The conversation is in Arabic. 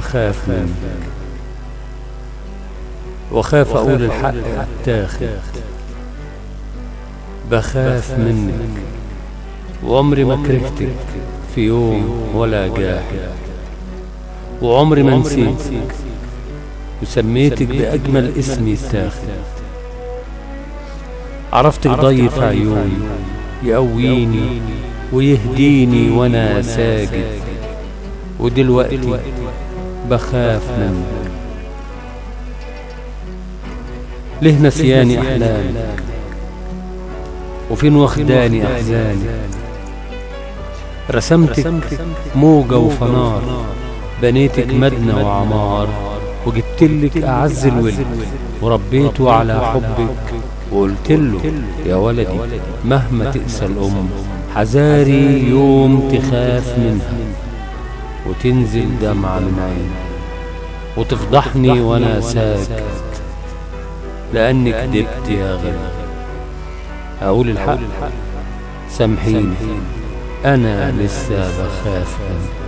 بخاف منك، وخاف أقول الحق أتاخد. بخاف منك، وعمري ما كرهتك في يوم ولا جاحد، وعمري ما نسيتك وسميتك بأجمل اسم يتاخد. عرفتك ضيف عيوني يقويني ويهديني وانا ساجد، ودلوقتي بخاف منك. ليه نسياني احلامك، وفين واخداني احزاني؟ رسمتك موجة وفنار، بنيتك مدنى وعمار، وجبتلك اعز الولد وربيته على حبك، وقلتله يا ولدي مهما تقسى الام حذاري يوم تخاف منها وتنزل دمعة من عيني وتفضحني وانا ساكت، لاني كدبت يا غالي. اقول الحق سامحيني، انا لسه بخاف منك.